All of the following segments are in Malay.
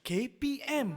KPM.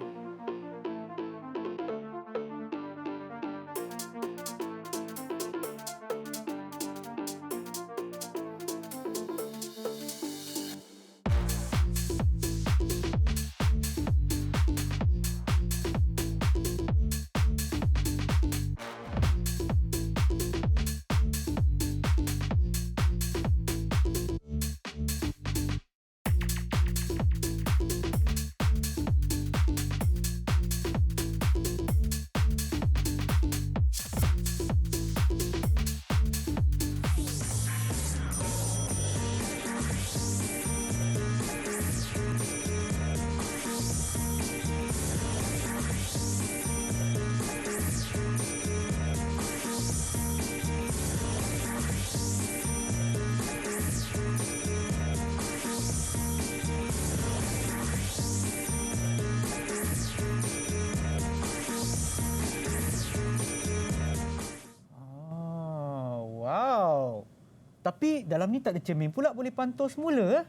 Wow. Tapi dalam ni tak ada cermin pula boleh pantau semula.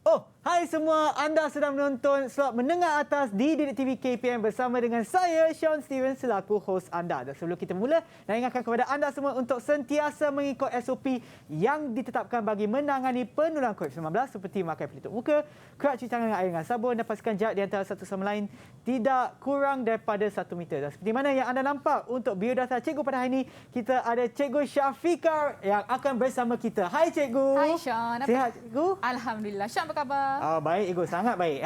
Oh, hai semua. Anda sedang menonton slot menengah atas di Didik TV KPM bersama dengan saya, Sean Steven, selaku host anda. Dan sebelum kita mula, nak ingatkan kepada anda semua untuk sentiasa mengikut SOP yang ditetapkan bagi menangani penularan COVID-19 seperti memakai pelitup muka, kerap cuci tangan dengan air dengan sabun dan pastikan jarak di antara satu sama lain tidak kurang daripada 1 meter. Dan seperti mana yang anda nampak untuk biodata cikgu pada hari ini, kita ada Cikgu Syafiqah yang akan bersama kita. Hai Cikgu. Hai Sean. Sihat Cikgu? Alhamdulillah. Sean apa khabar? Baik, Cikgu. Sangat baik.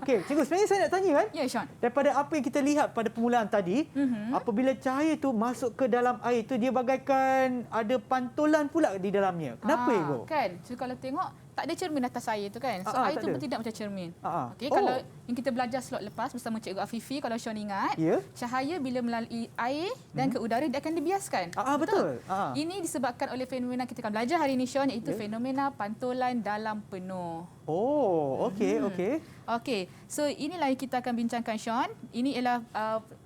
Okey, Cikgu, sebenarnya saya nak tanya kan? Ya, Sean. Daripada apa yang kita lihat pada permulaan tadi, apabila cahaya itu masuk ke dalam air itu, dia bagaikan ada pantulan pula di dalamnya. Kenapa, Cikgu? Kan? So kalau tengok, tak ada cermin atas air tu kan. So air tu pun tidak macam cermin. Okey, kalau yang kita belajar slot lepas bersama Cikgu Afifi, kalau Sean ingat, cahaya bila melalui air dan ke udara dia akan dibiaskan. Betul. Ini disebabkan oleh fenomena kita akan belajar hari ini Sean, iaitu fenomena pantulan dalam penuh. Okey. Okey, so inilah yang kita akan bincangkan Sean. Ini ialah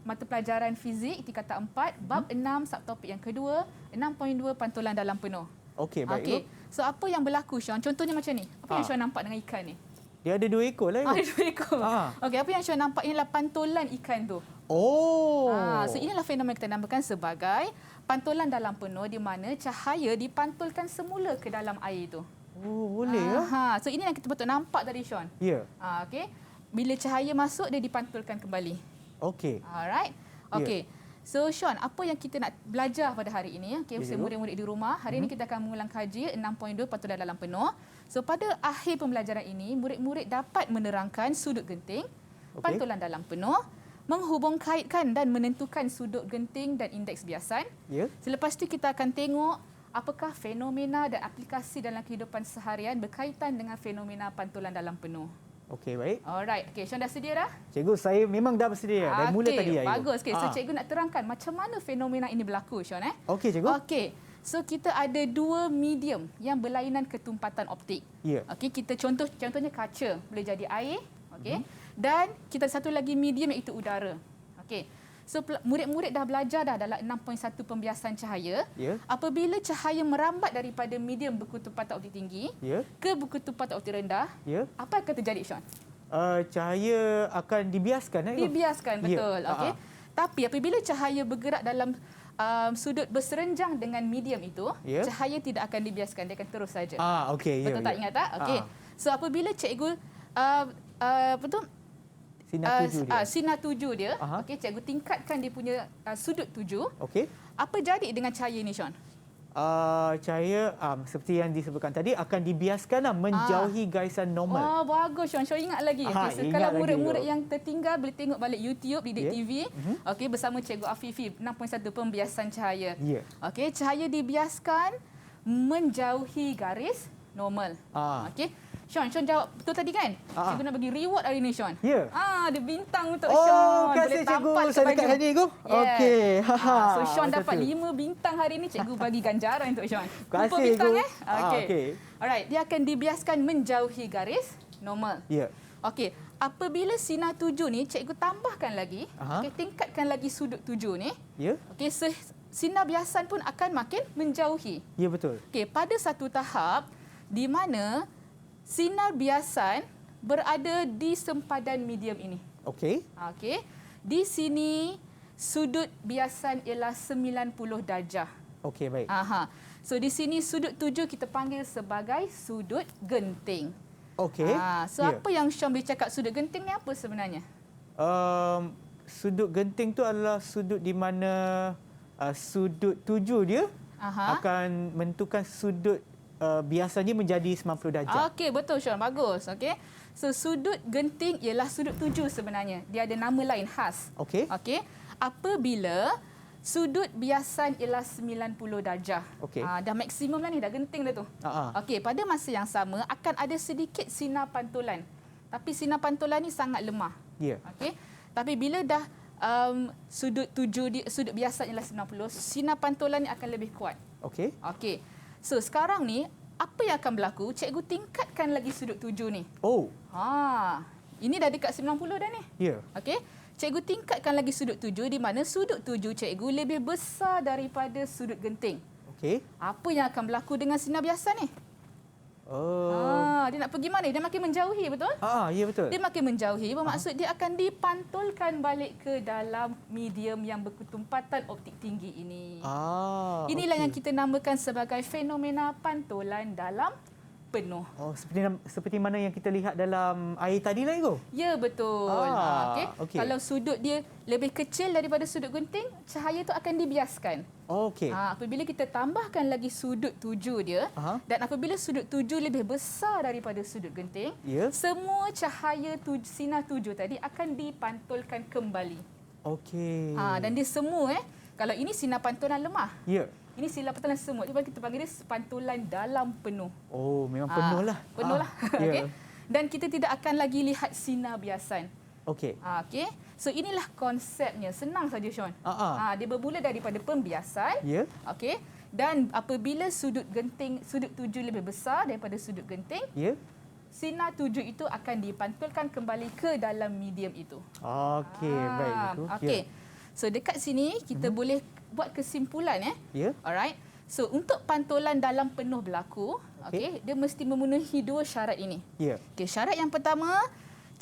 mata pelajaran fizik tingkatan 4, bab 6, subtopik yang kedua, 6.2 pantulan dalam penuh. Okey, baik. Okey. So apa yang berlaku Sean? Contohnya macam ni. Apa yang Sean nampak dengan ikan ni? Dia ada 2 ekor lah. Ada 2 ekor. Okey, apa yang Sean nampak inilah pantulan ikan tu. So inilah fenomena kita namakan sebagai pantulan dalam penuh, di mana cahaya dipantulkan semula ke dalam air itu. Boleh ya. So ini yang kita patut nampak tadi Sean. Ya. Okey. Bila cahaya masuk dia dipantulkan kembali. Okey. Alright. Okey. So Sean, apa yang kita nak belajar pada hari ini? Okey, murid-murid di rumah, hari ini kita akan mengulang kaji 6.2 pantulan dalam penuh. So pada akhir pembelajaran ini, murid-murid dapat menerangkan sudut genting, pantulan dalam penuh, menghubungkaitkan dan menentukan sudut genting dan indeks biasan. Selepas itu kita akan tengok apakah fenomena dan aplikasi dalam kehidupan seharian berkaitan dengan fenomena pantulan dalam penuh. Okey, baik. Alright. Okey, Sean dah sedia dah? Cikgu, saya memang dah bersedia dari mula tadi. Bagus. Okay. So cikgu nak terangkan macam mana fenomena ini berlaku, Sean. Okey, cikgu. Okey. So kita ada 2 medium yang berlainan ketumpatan optik. Okey, kita contohnya kaca, boleh jadi air, okey. Dan kita satu lagi medium iaitu udara. Okey. So murid-murid dah belajar dah dalam 6.1 pembiasan cahaya. Apabila cahaya merambat daripada medium berketumpatan optik tinggi ke berketumpatan optik rendah, apa akan terjadi, Sean? Cahaya akan dibiaskan. Dibiaskan, betul. Okey. Tapi apabila cahaya bergerak dalam sudut berserenjang dengan medium itu, cahaya tidak akan dibiaskan, dia akan terus saja. Okey. Betul tak, ingat tak? Okey. So apabila cikgu sinar tuju dia, okey, cikgu tingkatkan dia punya sudut tuju. Okey. Apa jadi dengan cahaya ni, Sean? Cahaya seperti yang disebutkan tadi akan dibiaskanlah menjauhi garisan normal. Bagus, Sean. Sean ingat lagi. Okay, so kalau murid-murid yang tertinggal boleh tengok balik YouTube Didik TV, okey, bersama Cikgu Afifi 6.1 pembiasan cahaya. Okey, cahaya dibiaskan menjauhi garis normal. Okey. Sean jawab betul tadi kan? Cikgu nak bagi reward hari ni, Sean. Ada bintang untuk Sean. Terima kasih cikgu. Saya dekat hari ni, cikgu. Okey. So Sean dapat 5 bintang hari ni, cikgu bagi ganjaran untuk Sean. Terima kasih, bintang cikgu. Okey. Alright, dia akan dibiaskan menjauhi garis normal. Okey. Apabila sinar tuju ni cikgu tambahkan lagi, okey, tingkatkan lagi sudut tuju ni. Okey, sinar biasan pun akan makin menjauhi. Ya, betul. Okey, pada satu tahap di mana sinar biasan berada di sempadan medium ini. Okey. Okey. Di sini sudut biasan ialah 90 darjah. Okey, baik. Aha. So di sini sudut 7 kita panggil sebagai sudut genting. Okey. So apa yang Syam boleh cakap sudut genting ni apa sebenarnya? Sudut genting tu adalah sudut di mana sudut 7 dia akan menentukan sudut biasanya menjadi 90 darjah. Okey, betul Syam. Bagus. Okey. So sudut genting ialah sudut 7 sebenarnya. Dia ada nama lain khas. Okey. Okey. Apabila sudut biasan ialah 90 darjah. Okey. Dah maksimum lah ni, dah genting dah tu. Okey, pada masa yang sama akan ada sedikit sinar pantulan. Tapi sinar pantulan ni sangat lemah. Ya. Okey. Tapi bila dah sudut 7 dia, sudut biasan ialah 90, sinar pantulan ni akan lebih kuat. Okey. Okey. So sekarang ni apa yang akan berlaku? Cikgu tingkatkan lagi sudut 7 ni. Oh. Ini dah dekat 90 dah ni. Ya. Okey. Cikgu tingkatkan lagi sudut 7 di mana sudut 7 cikgu lebih besar daripada sudut genting. Okey. Apa yang akan berlaku dengan sinar biasa ni? Dia nak pergi mana? Dia makin menjauhi, betul? Ya betul. Dia makin menjauhi bermaksud dia akan dipantulkan balik ke dalam medium yang berketumpatan optik tinggi ini. Inilah yang kita namakan sebagai fenomena pantulan dalam penuh. Seperti mana yang kita lihat dalam air tadi lah itu? Ya, betul. Okey. Kalau sudut dia lebih kecil daripada sudut genting, cahaya itu akan dibiaskan. Okey. Apabila kita tambahkan lagi sudut 7 dia, dan apabila sudut 7 lebih besar daripada sudut genting, semua cahaya sinar 7 tadi akan dipantulkan kembali. Okey. Dan dia semua, kalau ini sinar pantulan lemah. Ya. Ini sinar pantulan semut. Kita panggil dia pantulan dalam penuh. Memang penuh lah. Penuh lah. Okay. Dan kita tidak akan lagi lihat sinar biasan. Okey. Okey. So inilah konsepnya. Senang saja Sean. Dia bermula daripada pembiasan. Ya. Okey. Dan apabila sudut 7 lebih besar daripada sudut genting, sinar 7 itu akan dipantulkan kembali ke dalam medium itu. Okey, baik itu. Okey. So dekat sini kita boleh buat kesimpulan Alright. So untuk pantulan dalam penuh berlaku, dia mesti memenuhi 2 syarat ini. Okey, syarat yang pertama,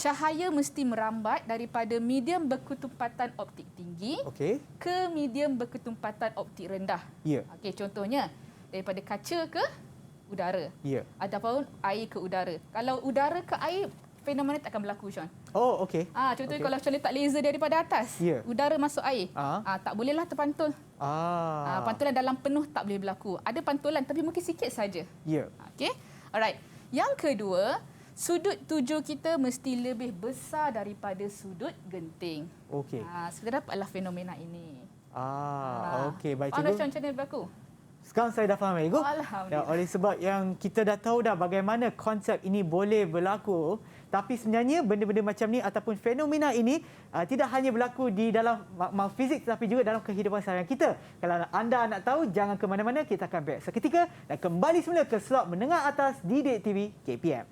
cahaya mesti merambat daripada medium berketumpatan optik tinggi ke medium berketumpatan optik rendah. Okey, contohnya daripada kaca ke udara. Ataupun air ke udara. Kalau udara ke air, fenomena tak akan berlaku, Sean. Okey. Contohnya kalau Sean letak laser daripada atas, udara masuk air, tak bolehlah terpantul. Pantulan dalam penuh tak boleh berlaku. Ada pantulan tapi mungkin sikit saja. Okey. Alright. Yang kedua, sudut 7 kita mesti lebih besar daripada sudut genting. Okey. Kita dapatlah fenomena ini. Okey, baik Faham cikgu. Sean macam mana berlaku? Sekarang saya dah faham, cikgu. Alhamdulillah. Oleh sebab yang kita dah tahu dah bagaimana konsep ini boleh berlaku, tapi sebenarnya benda-benda macam ni ataupun fenomena ini tidak hanya berlaku di dalam fizik tetapi juga dalam kehidupan seharian kita. Kalau anda nak tahu, jangan ke mana-mana, kita akan break seketika dan kembali semula ke slot menengah atas di Didik TV KPM.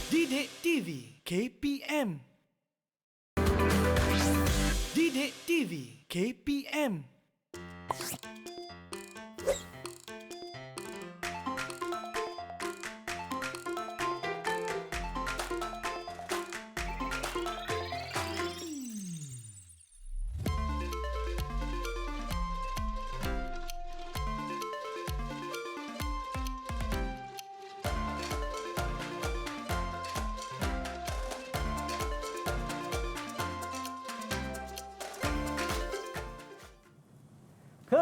Didik TV KPM. Didik TV KPM.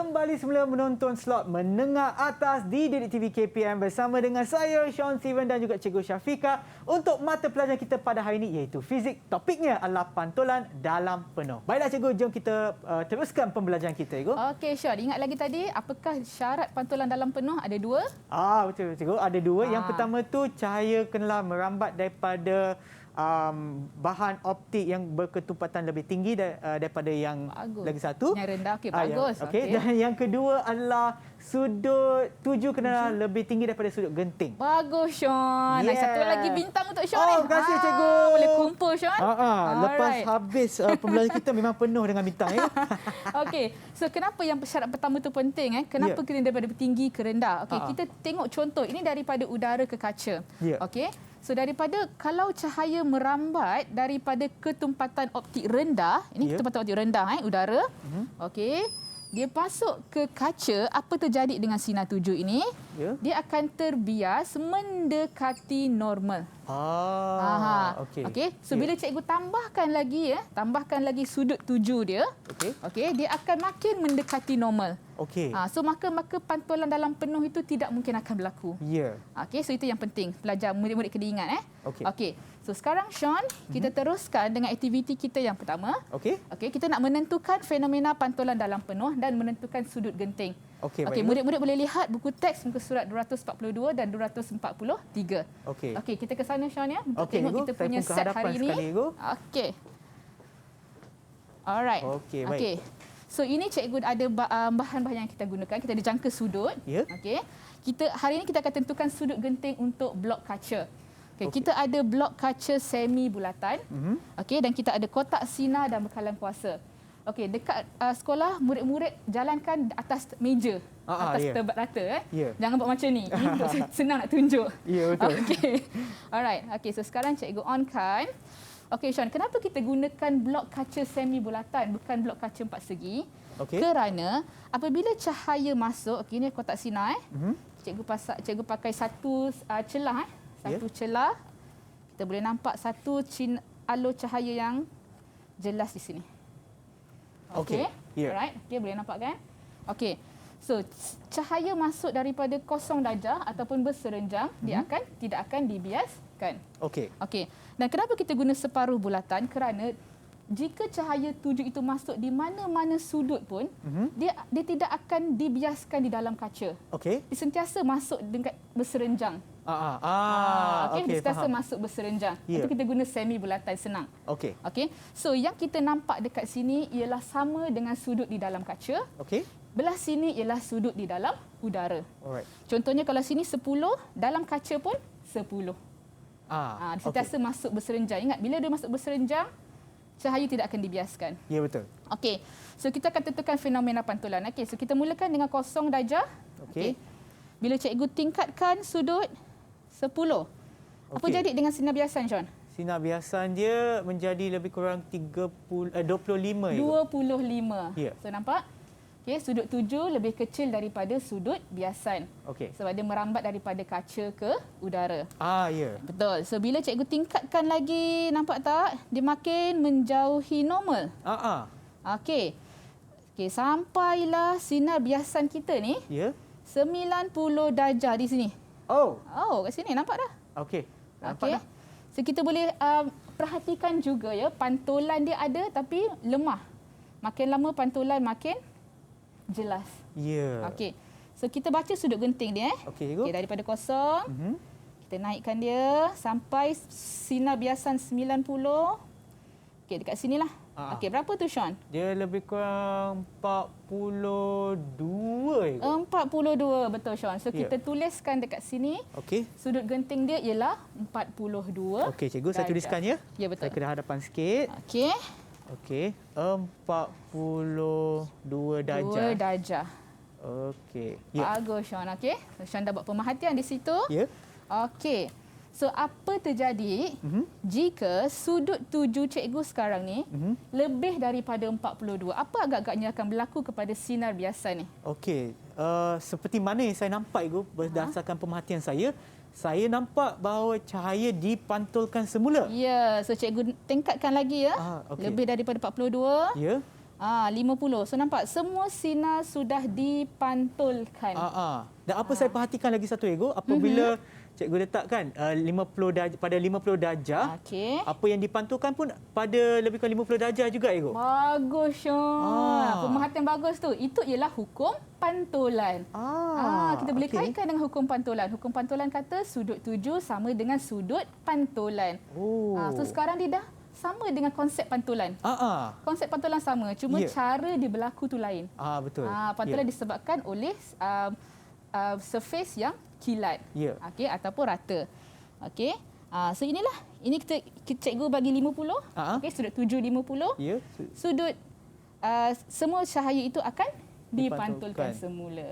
kembali semula menonton slot menengah atas di Didik TV KPM bersama dengan saya, Sean Steven dan juga Cikgu Syafika untuk mata pelajaran kita pada hari ini iaitu fizik. Topiknya adalah pantulan dalam penuh. Baiklah Cikgu, jom kita teruskan pembelajaran kita, Cikgu. Okey, Sean. Ingat lagi tadi, apakah syarat pantulan dalam penuh? Ada dua. Betul, Cikgu. Ada dua. Yang pertama tu cahaya kenalah merambat daripada bahan optik yang berketumpatan lebih tinggi daripada yang Bagus. lagi satu. Yang rendah. Okey, bagus. Okey. Dan yang kedua adalah sudut tuju kena lebih tinggi daripada sudut genting. Bagus, Sean. Yeah. Satu lagi bintang untuk Sean ni. Terima kasih, Cikgu. Boleh kumpul, Sean. Lepas Alright. habis pembelajaran kita memang penuh dengan bintang. Ya? Okey. So, kenapa yang syarat pertama tu penting? Kenapa kena daripada tinggi ke rendah? Okey, kita tengok contoh. Ini daripada udara ke kaca. Ya. Okey. So, daripada kalau cahaya merambat daripada ketumpatan optik rendah, ini ketumpatan optik rendah, udara. Okey. Dia masuk ke kaca, apa terjadi dengan sinar tuju ini? Ya. Dia akan terbias mendekati normal. Okey. So bila cikgu tambahkan lagi sudut tuju dia, okey, dia akan makin mendekati normal. Okey. So maka pantulan dalam penuh itu tidak mungkin akan berlaku. Ya. Okey, so itu yang penting. Pelajar murid-murid kena ingat Okey. Okey. So sekarang Sean, kita teruskan dengan aktiviti kita yang pertama. Okey. Okey, kita nak menentukan fenomena pantulan dalam penuh dan menentukan sudut genting. Okey, Okey, baik. murid-murid boleh lihat buku teks muka surat 242 dan 243. Okey. Okey, kita ke sana Sean ya untuk Okey, tengok Ibu. kita Saya punya pun ke set hadapan hari ini. sekali, Ibu. Okey. Alright. Okey, baik. Okey. So ini cikgu ada bahan-bahan yang kita gunakan. Kita ada jangka sudut. Ya. Okey. Hari ini kita akan tentukan sudut genting untuk blok kaca. Okey, kita ada blok kaca semi bulatan. Okey, dan kita ada kotak sinar dan bekalan kuasa. Okey, dekat sekolah murid-murid jalankan atas meja. Atas tebat rata Ya. Jangan buat macam ni. Ini untuk senang nak tunjuk. Ya, betul. Okey. Alright. Okey, so sekarang cikgu onkan. Okey, Sean, kenapa kita gunakan blok kaca semi bulatan bukan blok kaca empat segi? Okey. Kerana apabila cahaya masuk, okey, ini kotak sinar cikgu pakai satu celah satu celah. Kita boleh nampak satu alur cahaya yang jelas di sini. Okey. Ya. Alright. Okey, boleh nampak kan? Okey. So, cahaya masuk daripada kosong darjah ataupun berserenjang, dia tidak akan dibiaskan. Okey. Okey. Dan kenapa kita guna separuh bulatan? Kerana jika cahaya tuju itu masuk di mana-mana sudut pun, dia tidak akan dibiaskan di dalam kaca. Okey. Dia sentiasa masuk dengan berserenjang. Okey, dia sentiasa faham. masuk berserenjang. Ya. Itu kita guna semi bulatan, senang. Okey. Okey. So, yang kita nampak dekat sini ialah sama dengan sudut di dalam kaca. Okey. Belah sini ialah sudut di dalam udara. Alright. Contohnya kalau sini 10, dalam kaca pun 10. Dia sentiasa masuk berserenjang. Ingat, bila dia masuk berserenjang, cahaya tidak akan dibiaskan. Ya, betul. Okey. So kita akan tentukan fenomena pantulan. Okey, so kita mulakan dengan kosong darjah. Okey. Bila cikgu tingkatkan sudut 10. Apa Okey. jadi dengan sinar biasan, Sean? Sinar biasan dia menjadi lebih kurang 25. 25. Ya. So nampak? Okey, sudut 7 lebih kecil daripada sudut biasan. Okey. Sebab dia merambat daripada kaca ke udara. Ya. Betul. So bila cikgu tingkatkan lagi, nampak tak? Dia makin menjauhi normal. Okey. Okey, sampailah sinar biasan kita ni Ya. 90 darjah di sini. Oh, Kat sini nampak dah. okey. Nampak Okey. dah. So kita boleh perhatikan juga ya, pantulan dia ada tapi lemah. Makin lama pantulan makin jelas. Ya. Okey. So kita baca sudut genting dia. Okey, cikgu. Okey, daripada kosong. Kita naikkan dia sampai sinar biasan 90. Okey, dekat sinilah. Okey, berapa tu Sean? Dia lebih kurang 42. 42, betul Sean. So Ya. kita tuliskan dekat sini. Okey. Sudut genting dia ialah 42. Okey, cikgu, saya darjah. tuliskan ya. Ya, betul. Saya kena hadapan sikit. Okey. Okey, 42 darjah. 2 darjah. Okey. Ya. Bagus Sean, okey. So, Sean dah buat pemerhatian di situ. Ya. Okey. So apa terjadi jika sudut tuju cikgu sekarang ni lebih daripada 42? Apa agak-agaknya akan berlaku kepada sinar biasa ni? Okey, seperti mana yang saya nampak Ibu berdasarkan pemerhatian saya nampak bahawa cahaya dipantulkan semula. Ya, so cikgu tingkatkan lagi ya. okey. Lebih daripada 42. Ya. 50. So nampak semua sinar sudah dipantulkan. Dan apa saya perhatikan lagi satu Ego, apabila cikgu letakkan 50 darjah, pada 50 darjah, Okey. apa yang dipantulkan pun pada lebih kurang 50 darjah juga Ego. Bagus, Sean. Pemerhatian bagus tu. Itu ialah hukum pantulan. Kita boleh kaitkan dengan hukum pantulan. Hukum pantulan kata sudut tuju sama dengan sudut pantulan. So sekarang dia dah sama dengan konsep pantulan. Konsep pantulan sama, cuma cara dia berlaku tu lain. Betul. Pantulan disebabkan oleh surface yang kilat. Okey, ataupun rata. Okey. So inilah. Ini kita cikgu bagi 50. Okey, sudut tuju 50. Sudut semua cahaya itu akan dipantulkan semula.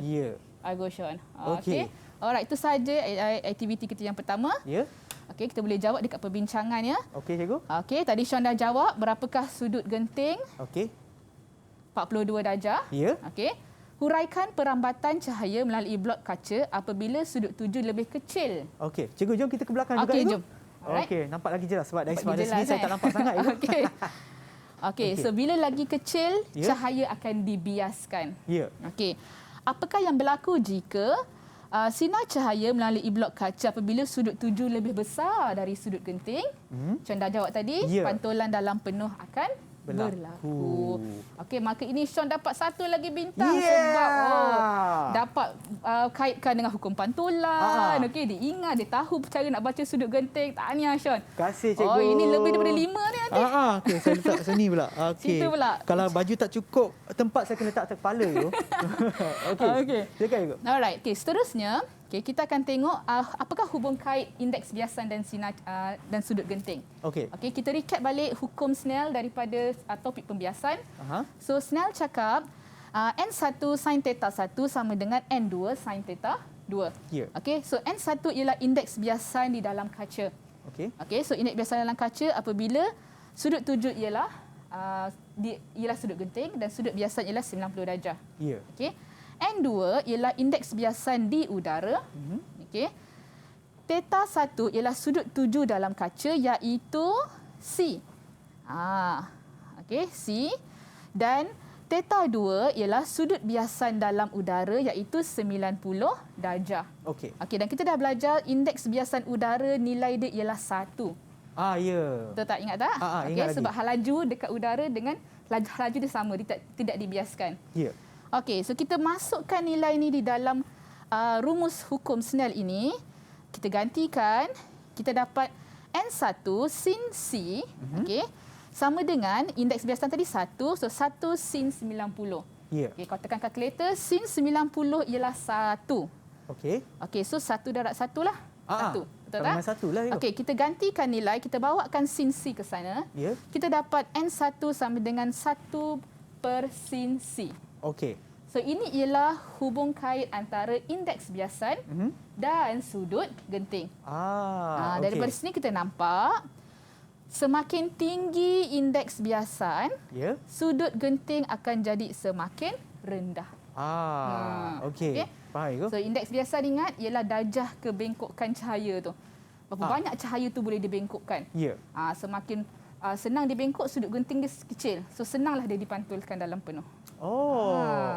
Bagus, Sean. Okey. Alright, itu saja aktiviti kita yang pertama. Okey, kita boleh jawab dekat perbincangan ya. Okey, cikgu. Okey, tadi Sean dah jawab berapakah sudut genting? Okey. 42 darjah. Okey. Huraikan perambatan cahaya melalui blok kaca apabila sudut tuju lebih kecil. Okey, cikgu jom kita ke belakang juga. Okey, jom. Okey, nampak lagi jelas sebab dari sini saya tak nampak sangat. Okey, so bila lagi kecil, cahaya akan dibiaskan. Okey. Apakah yang berlaku jika sinar cahaya melalui blok kaca apabila sudut tuju lebih besar dari sudut genting? Macam dah jawab tadi, pantulan dalam penuh akan berlaku. Okey, maka ini Sean dapat satu lagi bintang sebab dapat kaitkan dengan hukum pantulan. Okey, dia ingat, dia tahu cara nak baca sudut genting. Tahniah Sean. Terima kasih cikgu. Ini lebih daripada 5 ni nanti. Okey, saya letak sini pula. Situ pula. Kalau baju tak cukup tempat, saya kena letak atas kepala tu. Okey. Silakan cikgu. Alright, seterusnya kita akan tengok apakah hubung kait indeks biasan dan sinar dan sudut genting. Okey, kita recap balik hukum Snell daripada topik pembiasan. So Snell cakap N1 sin theta 1 sama dengan N2 sin theta 2. Okey, so N1 ialah indeks biasan di dalam kaca. Okey, so indeks biasan dalam kaca apabila sudut tuju ialah sudut genting dan sudut biasan ialah 90 darjah. Okey. N2 ialah indeks biasan di udara. Okey. Theta 1 ialah sudut tuju dalam kaca iaitu C. Okey, C. Dan theta 2 ialah sudut biasan dalam udara iaitu 90 darjah. Okey, dan kita dah belajar indeks biasan udara nilai dia ialah 1. Betul tak? Ingat tak? Okey, sebab laju dekat udara dengan laju dia sama, dia tidak dibiaskan. Okey, so kita masukkan nilai ni di dalam rumus hukum Snell ini. Kita gantikan, kita dapat N1 sin C, okey, sama dengan indeks biasan tadi 1, so 1 sin 90. Okey, kau tekan kalkulator, sin 90 ialah 1. Okey, so 1 darab 1 lah. 1. Betul tak? 1 lah. Okey, kita gantikan nilai, kita bawakan sin C ke sana. Kita dapat N1 sama dengan 1 per sin C. So ini ialah hubung kait antara indeks biasan dan sudut genting. Daripada sini kita nampak semakin tinggi indeks biasan, sudut genting akan jadi semakin rendah. Okey. Faham. So indeks biasan ingat ialah darjah kebengkokan cahaya tu. Berapa banyak cahaya tu boleh dibengkokkan. Semakin senang dibengkok, sudut genting dia kecil. So senanglah dia dipantulkan dalam penuh.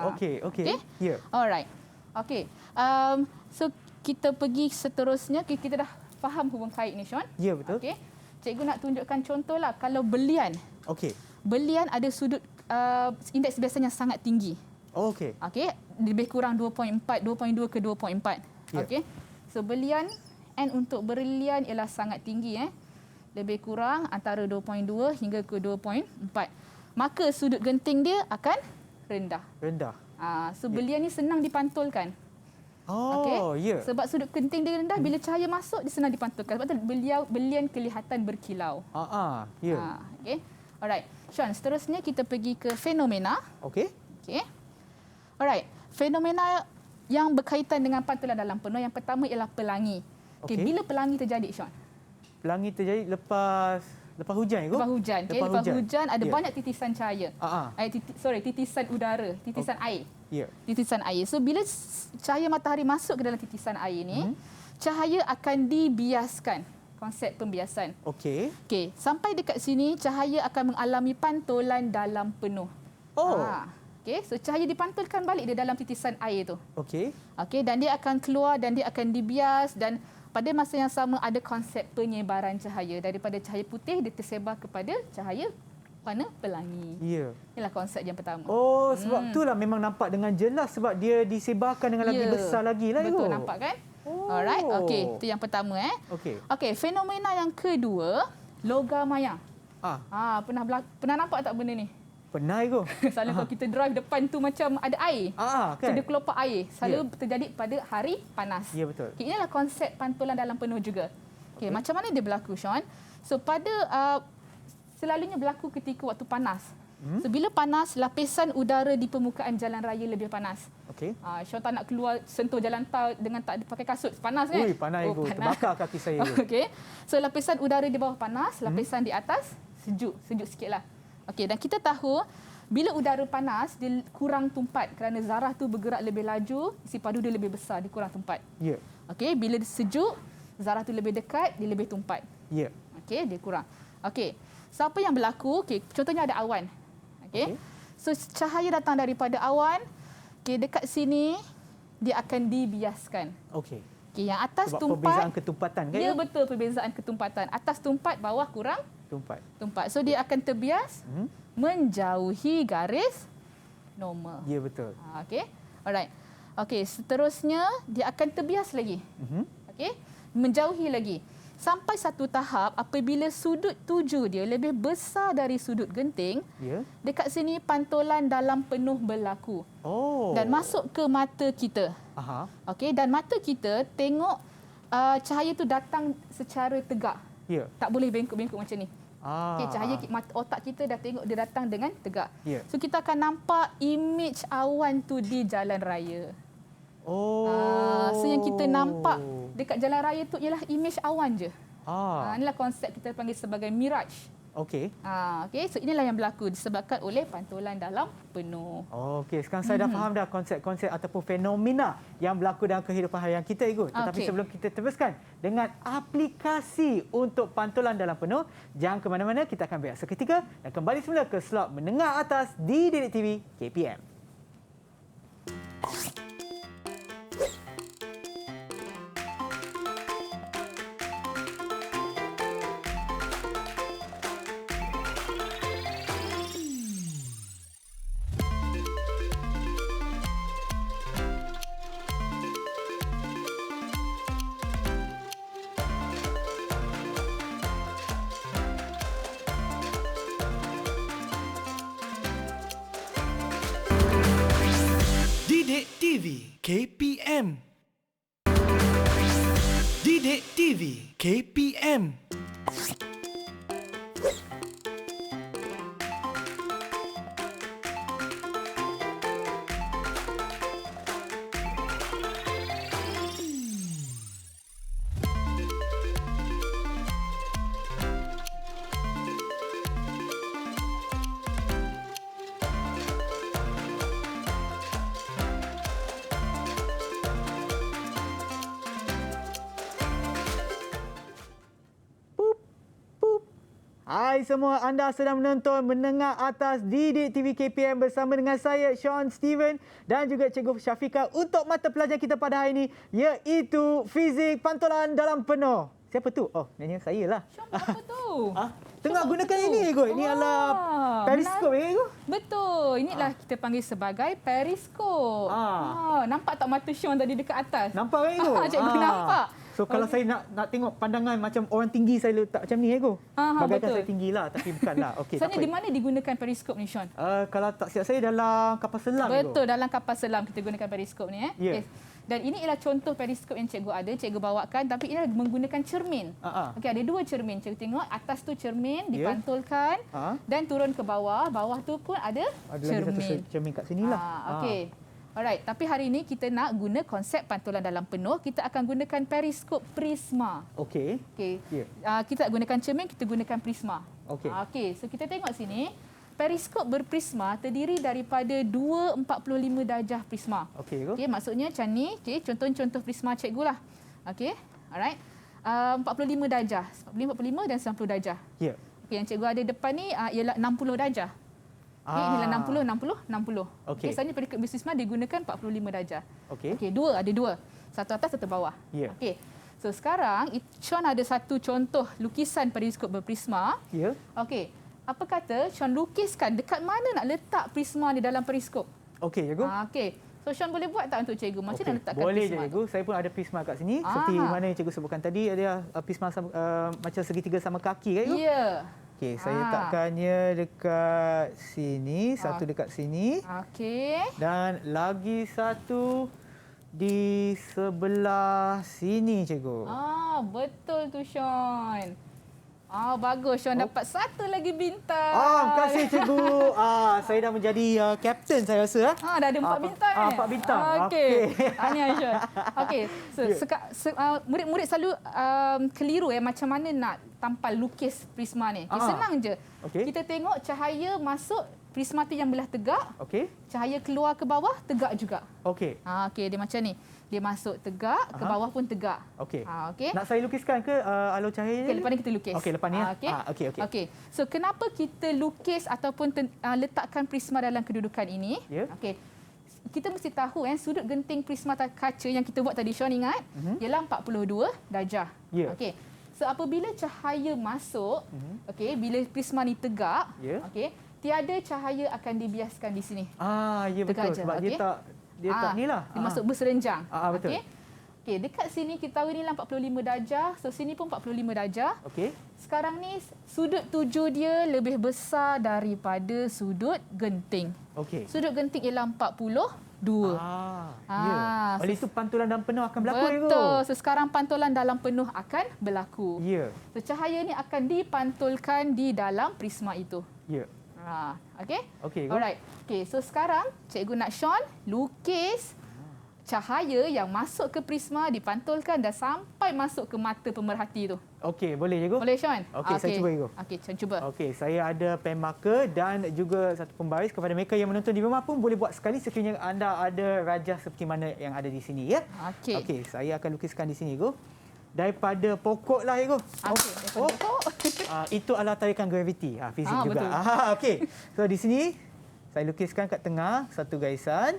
Okey. Alright. Okey. So kita pergi seterusnya. Kita dah faham hubung kait ni, Sean. Betul. Okey. Cikgu nak tunjukkan contohlah. Kalau belian. Belian ada sudut indeks biasan yang sangat tinggi. Okey. Lebih kurang 2.4, 2.2 ke 2.4. Okey. So belian, N untuk berlian ialah sangat tinggi. Lebih kurang antara 2.2 hingga ke 2.4. Maka sudut genting dia akan rendah. So belian ni senang dipantulkan. Sebab sudut genting dia rendah, bila cahaya masuk dia senang dipantulkan. Sebab tu belian kelihatan berkilau. Okey. Alright. Sean, seterusnya kita pergi ke fenomena. Okey. Alright. Fenomena yang berkaitan dengan pantulan dalam penuh, yang pertama ialah pelangi. Bila pelangi terjadi, Sean? Pelangi terjadi lepas hujan. Lepas hujan ada banyak titisan cahaya. Titisan udara, titisan air. Titisan air. So bila cahaya matahari masuk ke dalam titisan air ni, cahaya akan dibiaskan. Konsep pembiasan. Okey. Sampai dekat sini cahaya akan mengalami pantulan dalam penuh. Oh. Okey, so cahaya dipantulkan balik di dalam titisan air tu. Okey. Okey, dan dia akan keluar dan dia akan dibias, dan pada masa yang sama ada konsep penyebaran cahaya. Daripada cahaya putih dia tersebar kepada cahaya warna pelangi. Ya. Inilah konsep yang pertama. Oh, sebab itulah memang nampak dengan jelas sebab dia disebarkan dengan lebih besar lagi lah. Betul, nampak kan? Oh. Alright, okey, itu yang pertama Okey. Okey, fenomena yang kedua, logam maya. Pernah nampak tak benda ni? Pernah Ego. Selalu kalau kita drive depan tu macam ada air. Kan? So, dia kelopak air. Selalu terjadi pada hari panas. Ya, betul. Okay, inilah konsep pantulan dalam penuh juga. Okay, macam mana dia berlaku, Sean? So pada selalunya berlaku ketika waktu panas. So bila panas, lapisan udara di permukaan jalan raya lebih panas. Okey. Sean tak nak keluar sentuh jalan tol dengan tak ada pakai kasut. Panas kan? Ui, panas Ego. Terbakar kaki saya Ego. Okey. So lapisan udara di bawah panas, lapisan di atas sejuk. Sejuk sikitlah. Okey, dan kita tahu bila udara panas dia kurang tumpat kerana zarah tu bergerak lebih laju, isi padu dia lebih besar, dia kurang tumpat. Ya. Okey, bila dia sejuk, zarah tu lebih dekat, dia lebih tumpat. Ya. Okey, dia kurang. Okey. So apa yang berlaku? Okey, contohnya ada awan. Okey. So cahaya datang daripada awan, okey, dekat sini dia akan dibiaskan. Okey. Okey, yang atas Sebab tumpat. perbezaan ketumpatan kan? Ya, betul, perbezaan ketumpatan. Atas tumpat, bawah kurang tumpat. So dia akan terbias menjauhi garis normal. Ya, betul. Okey. Alright. Okey, seterusnya dia akan terbias lagi. Okey. Menjauhi lagi. Sampai satu tahap apabila sudut tuju dia lebih besar dari sudut genting, dekat sini pantulan dalam penuh berlaku. Dan masuk ke mata kita. Okey, dan mata kita tengok cahaya tu datang secara tegak. Ya. Tak boleh bengkok-bengkok macam ni. Okay, cahaya otak kita dah tengok dia datang dengan tegak. Ya. So kita akan nampak image awan tu di jalan raya. So yang kita nampak dekat jalan raya tu ialah image awan je. Inilah konsep kita panggil sebagai mirage. Okey. Okay, so inilah yang berlaku disebabkan oleh pantulan dalam penuh. Okey, sekarang saya dah faham dah konsep-konsep ataupun fenomena yang berlaku dalam kehidupan harian kita Ego. Tetapi sebelum kita teruskan dengan aplikasi untuk pantulan dalam penuh, jangan ke mana-mana, kita akan berehat seketika dan kembali semula ke slot menengah atas di Didik TV KPM. Didik TV KPM. Didik TV KPM. Hai semua, anda sedang menonton Menengah Atas Didik TV KPM bersama dengan saya, Sean Steven dan juga Cikgu Syafiqah untuk mata pelajaran kita pada hari ini iaitu Fizik Pantulan Dalam Penuh. Siapa tu? Oh, nyanyi saya lah. Sean, apa tu? Tengah gunakan ini, Ego. Ini adalah periskop, Ego. Betul. Inilah kita panggil sebagai periskop. Nampak tak mata Sean tadi dekat atas? Nampak, Ego? Cikgu nampak. So kalau saya nak tengok pandangan macam orang tinggi, saya letak macam ni, Ego. Bagaikan saya tinggilah, tapi bukanlah. Okey. Sebenarnya di mana digunakan periskop ni, Sean? Kalau tak silap saya dalam kapal selam. Betul, dalam kapal selam kita gunakan periskop ni. Ya. Dan ini ialah contoh periskop yang cikgu ada, cikgu bawakan, tapi ini menggunakan cermin. Okey, ada dua cermin. Cikgu tengok atas tu cermin dipantulkan dan turun ke bawah. Bawah tu pun ada cermin. Lagi satu cermin kat sinilah. Okey. Alright, tapi hari ini kita nak guna konsep pantulan dalam penuh. Kita akan gunakan periskop prisma. Okey. Kita tak gunakan cermin, kita gunakan prisma. Okey. So kita tengok sini. Periskop berprisma terdiri daripada 245 darjah prisma. Okey, maksudnya macam ni. Okey, contoh-contoh prisma cikgu lah. Okey, alright. 45 darjah. 45 dan 90 darjah. Ya. Okey, yang cikgu ada depan ni ialah 60 darjah. Okay, inilah 60, 60, 60. Okey. Biasanya pada prisma digunakan 45 darjah. Okey. Okey, ada dua. Satu atas, satu bawah. Ya. Okey. So sekarang Sean ada satu contoh lukisan periskop berprisma. Ya. Okey. Apa kata Sean lukiskan dekat mana nak letak prisma di dalam periskop? Okey, cikgu. Okey. So Sean boleh buat tak untuk cikgu? Macam mana letakkan Boleh je, prisma? cikgu. Saya pun ada prisma kat sini. Seperti mana yang cikgu sebutkan tadi, ada prisma macam segitiga sama kaki kan, cikgu? Ya. Okey, saya letakkannya dekat sini, satu dekat sini. Okey. Dan lagi satu di sebelah sini, cikgu. Betul tu Sean. Bagus Sean dapat satu lagi bintang. Terima kasih, cikgu. Saya dah menjadi kapten, saya rasa. Dah ada 4 bintang. 4 bintang. Okey. Tahniah Sean. Okey. Murid-murid selalu keliru macam mana nak tampal lukis prisma ni. Senang je. Okey. Kita tengok cahaya masuk prisma tu yang belah tegak. Okey. Cahaya keluar ke bawah tegak juga. Okey. Okey, dia macam ni. Dia masuk tegak, ke bawah pun tegak. Okey. Okey. Nak saya lukiskan ke alur cahaya ni? Okey, lepas ni kita lukis. Okey, lepas ni ya. Okey. Okey. Okey. So, kenapa kita lukis ataupun letakkan prisma dalam kedudukan ini? Ya. Okey. Kita mesti tahu sudut genting prisma kaca yang kita buat tadi, Sean ingat? Ialah 42 darjah. Ya. Okey. So, apabila cahaya masuk, okey, bila prisma ni tegak, Ya. okey, tiada cahaya akan dibiaskan di sini. Ya betul. Tegak je, Sebab okey? dia tak ni lah. Dia masuk berserenjang. Betul. Okey. Okey, dekat sini kita tahu inilah 45 darjah. So sini pun 45 darjah. Okey. Sekarang ni sudut tuju dia lebih besar daripada sudut genting. Okey. Sudut genting ialah 42. Ya. Oleh itu pantulan dalam penuh akan berlaku, cikgu. Betul. So sekarang pantulan dalam penuh akan berlaku. Ya. So cahaya ni akan dipantulkan di dalam prisma itu. Ya. Okey? Okey, cikgu. Alright. Okey, so sekarang cikgu nak Sean lukis cahaya yang masuk ke prisma, dipantulkan dan sampai masuk ke mata pemerhati tu. Okey, boleh, cikgu? Boleh Sean? Okey, saya cuba, cikgu. Okey, Sean cuba. Okey, saya ada pen marker dan juga satu pembaris kepada mereka yang menonton di rumah pun boleh buat sekali sekiranya anda ada rajah seperti mana yang ada di sini, ya. Okey. Okey, saya akan lukiskan di sini, cikgu. Daripada pokok lah, cikgu. Okey, daripada pokok. Itu adalah tarikan graviti, fizik juga. Betul. Okey. So di sini saya lukiskan kat tengah satu garisan.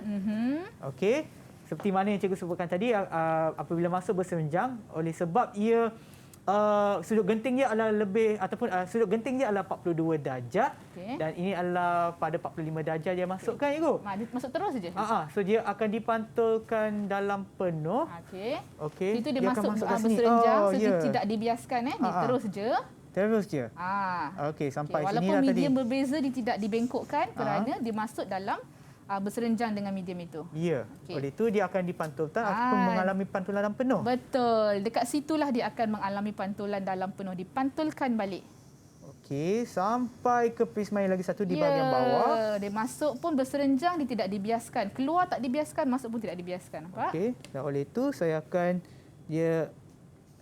Okey. Seperti mana yang cikgu sebutkan tadi, apabila masuk berserenjang oleh sebab ia sudut genting dia adalah sudut genting dia adalah 42 darjah. Okey. Dan ini adalah pada 45 darjah dia masukkan, cikgu. Dia masuk terus saja. So dia akan dipantulkan dalam penuh. Okey. Okey. Itu dia akan masuk kat sini. berserenjang, so ya. dia tidak dibiaskan dia terus je. Terus je. Okey, Okey, sampai sini walaupun lah tadi. medium berbeza, dia tidak dibengkokkan kerana dia masuk dalam berserenjang dengan medium itu. Ya. Okey. Oleh itu dia akan dipantulkan ataupun mengalami pantulan dalam penuh. Betul. Dekat situlah dia akan mengalami pantulan dalam penuh. Dipantulkan balik. Okey, sampai ke prisma yang lagi satu di bahagian bawah. Dia masuk pun berserenjang, dia tidak dibiaskan. Keluar tak dibiaskan, masuk pun tidak dibiaskan. Nampak? Okey, dan oleh itu saya akan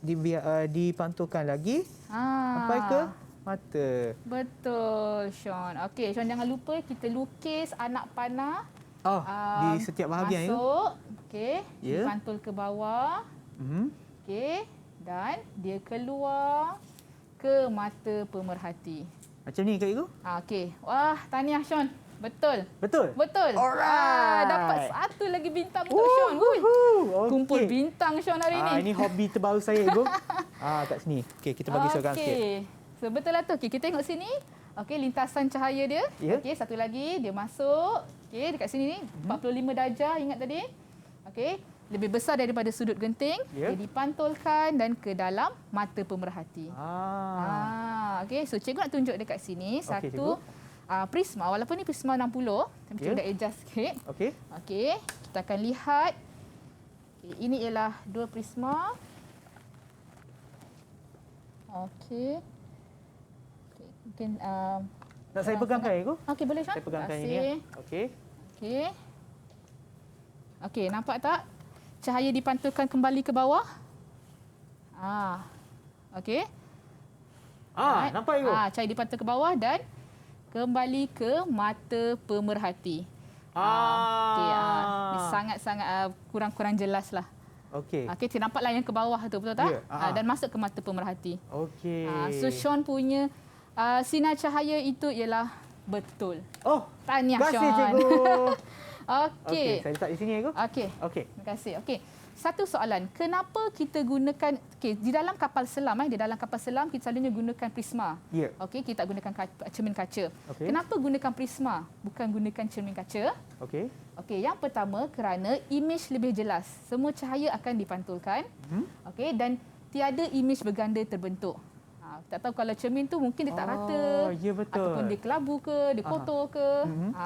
dipantulkan lagi sampai ke mata. Betul, Sean. Okey, Sean jangan lupa kita lukis anak panah. Di setiap bahagian itu. Masuk. Okey, Ya. dipantul ke bawah. Okey, dan dia keluar ke mata pemerhati. Macam ni ke, cikgu? Okey. Wah, tahniah Sean. Betul. Betul? Betul. Alright. Dapat satu lagi bintang untuk Sean. Wuih. Okay. Kumpul bintang Sean hari ni. Ini hobi terbaru saya, cikgu. kat sini. Okey, kita bagi seorang sikit. Okey. So betul lah tu. Okey, kita tengok sini. Okey, lintasan cahaya dia. Ya. Okey, satu lagi dia masuk. Okey, dekat sini ni 45 darjah ingat tadi. Okey, lebih besar daripada sudut genting. Ya. Dia dipantulkan dan ke dalam mata pemerhati. Okey, so cikgu nak tunjuk dekat sini Okey, satu prisma. Walaupun ni prisma 60, tapi cikgu dah adjust sikit. Okey. Okey, kita akan lihat. Okay, ini ialah dua prisma. Okey. Okay, mungkin Nak saya pegangkan, cikgu? okey, boleh Sean? Saya pegangkan Terima ini. kasih. Okey. Okey. Okey, nampak tak? Cahaya dipantulkan kembali ke bawah. Okey. Alright. Nampak, cikgu? Cahaya dipantul ke bawah dan kembali ke mata pemerhati. Okey, dia sangat-sangat kurang-kurang jelas lah. Okey. Okey, kita nampaklah yang ke bawah tu, betul tak? Ya, Dan masuk ke mata pemerhati. Okey. So Sean punya sinar cahaya itu ialah Betul. Oh, Tahniah, terima kasih Sean. cikgu. Okey. Saya letak di sini cikgu. Okey. Okey. Terima kasih. Okey. Satu soalan, kenapa kita gunakan di dalam kapal selam di dalam kapal selam kita selalunya gunakan prisma. Ya. Okey, kita gunakan cermin kaca. Okey. Kenapa gunakan prisma bukan gunakan cermin kaca? Okey. Okey, yang pertama kerana imej lebih jelas. Semua cahaya akan dipantulkan. Okey, dan tiada imej berganda terbentuk. Tak tahu kalau cermin tu mungkin dia tak rata. Ya, betul. Ataupun dia kelabu ke, dia kotor ke.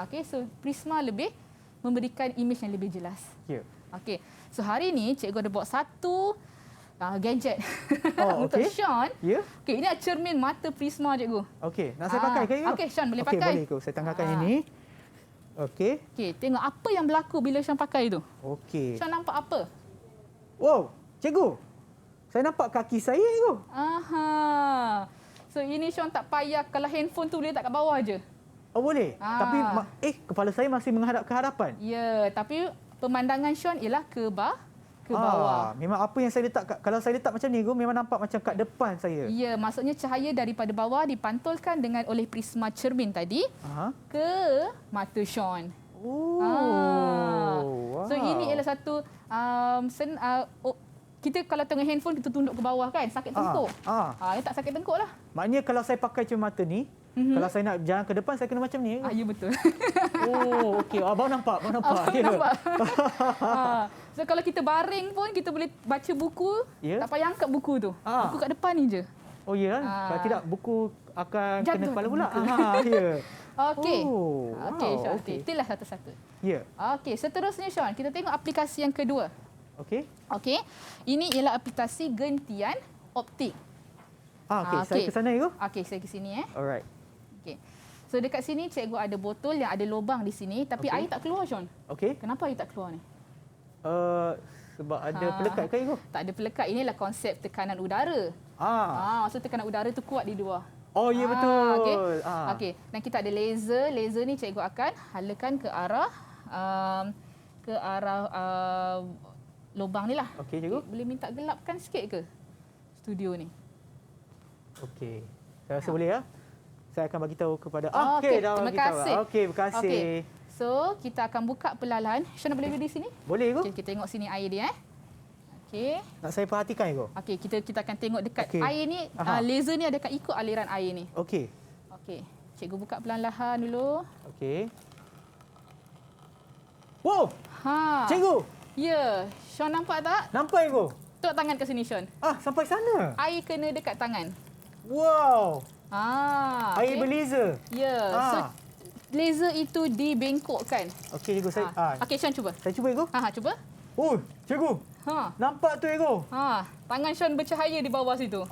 Okey, so prisma lebih memberikan imej yang lebih jelas. Ya. Okey. So hari ni cikgu ada bawa satu gadget Oh, untuk okey. Sean. Ya. Okey, ini cermin mata prisma cikgu. Okey, nak saya pakai ke cikgu? Okey, Sean boleh Okey, pakai. boleh cikgu. Saya tanggalkan ini. Okey. Okey, tengok apa yang berlaku bila Sean pakai tu. Okey. Sean nampak apa? Wow, cikgu. Saya nampak kaki saya cikgu. Aha. So ini Sean tak payah, kalau handphone tu boleh letak kat bawah je. Oh, boleh. Tapi kepala saya masih menghadap ke hadapan. Ya, tapi pemandangan Sean ialah ke bawah. Memang apa yang saya letak kalau saya letak macam ni cikgu memang nampak macam kat depan saya. Ya, maksudnya cahaya daripada bawah dipantulkan oleh prisma cermin tadi ke mata Sean. Oh. Wow. So Wow. ini ialah satu kita kalau tengok handphone kita tunduk ke bawah kan, sakit tengkuk. Dia tak sakit tengkuk lah. Maknanya kalau saya pakai cermin mata ni, kalau saya nak jalan ke depan saya kena macam ni. Ya betul. Oh, okey. Abang nampak, abang nampak. Abang nampak. So kalau kita baring pun kita boleh baca buku, tak payah angkat buku tu. Buku kat depan ni je. Oh ya, kalau tidak buku akan kena Jatuh kepala pula. Ya. Okey. Oh, Okey, wow, Sean. okey. Itulah satu-satu. Ya. Okey, seterusnya Sean, kita tengok aplikasi yang kedua. Okey. Okey. Ini ialah aplikasi gentian optik. Okey, saya ke sana cikgu. Okey, saya ke sini Alright. Okey. So dekat sini cikgu ada botol yang ada lubang di sini tapi air tak keluar Sean. Okey. Kenapa air tak keluar ni? Sebab ada pelekat ke cikgu? Tak ada pelekat. Inilah konsep tekanan udara. Maksud tekanan udara tu kuat di luar. Oh ya, betul. Okey. Okey. Dan kita ada laser. Laser ni cikgu akan halakan ke arah lubang ni lah. Okey cikgu. Boleh minta gelapkan sikit ke studio ni? Okey. Saya rasa boleh ya. Saya akan bagi tahu kepada Okey, dah terima bagi tahu. kasih. Okey, terima kasih. Okey. So, kita akan buka perlahan. Sean boleh berdiri sini? Boleh cikgu? Okey, kita tengok sini air dia Okey. Nak saya perhatikan cikgu? Okey, kita akan tengok dekat Okey. air ni, laser ni akan ikut aliran air ni. Okey. Okey. Cikgu buka perlahan dulu. Okey. Wow, cikgu. Ya, Sean nampak tak? Nampak cikgu? Tok tangan ke sini Sean. Sampai sana. Air kena dekat tangan. Wow. Air okey. berlaser. Ya. So laser itu dibengkokkan. Okey cikgu, saya Okey Sean cuba. saya cuba cikgu. Cuba. Oh, cikgu. Nampak tu cikgu. Tangan Sean bercahaya di bawah situ.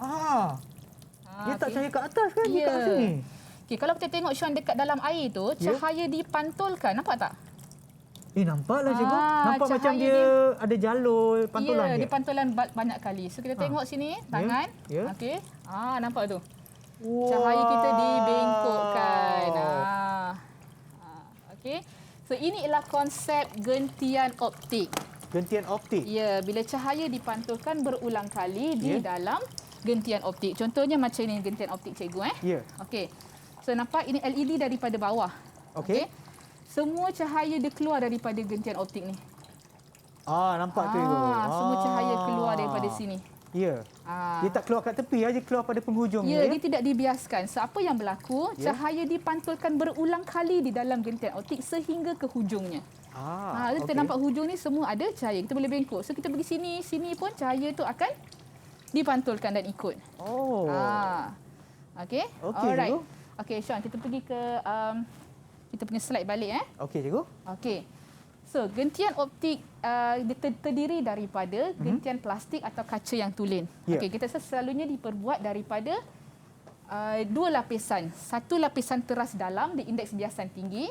Dia tak cahaya kat atas kan? Dia kat sini. Okey, kalau kita tengok Sean dekat dalam air tu, cahaya dipantulkan. Nampak tak? Nampaklah cikgu. Nampak macam cahaya dia ada jalur pantulan dia. dia. Dia pantulan banyak kali. So kita tengok sini tangan. Ya. Okey. Nampak tu. Wow. Cahaya kita dibengkokkan. Okey. So ini ialah konsep gentian optik. Gentian optik. Ya, bila cahaya dipantulkan berulang kali di dalam gentian optik. Contohnya macam ini gentian optik cikgu Ya. Okey. So nampak ini LED daripada bawah. Okey. Semua cahaya dia keluar daripada gentian optik ni. Nampak tu cikgu. Semua cahaya keluar daripada sini. Ya. Dia tak keluar kat tepi aja, keluar pada penghujung Ya, dia. dia tidak dibiaskan. So apa yang berlaku? Cahaya dipantulkan berulang kali di dalam gentian optik sehingga ke hujungnya. Kita nampak hujung ni semua ada cahaya. Kita boleh bengkok. So kita pergi sini pun cahaya tu akan dipantulkan dan ikut. Okey. Alright. cikgu. Okey, Sean, kita pergi ke kita punya slide balik Okey cikgu. Okey. So, gentian optik terdiri daripada gentian plastik atau kaca yang tulen. Okey, kita selalunya diperbuat daripada dua lapisan. Satu lapisan teras dalam di indeks biasan tinggi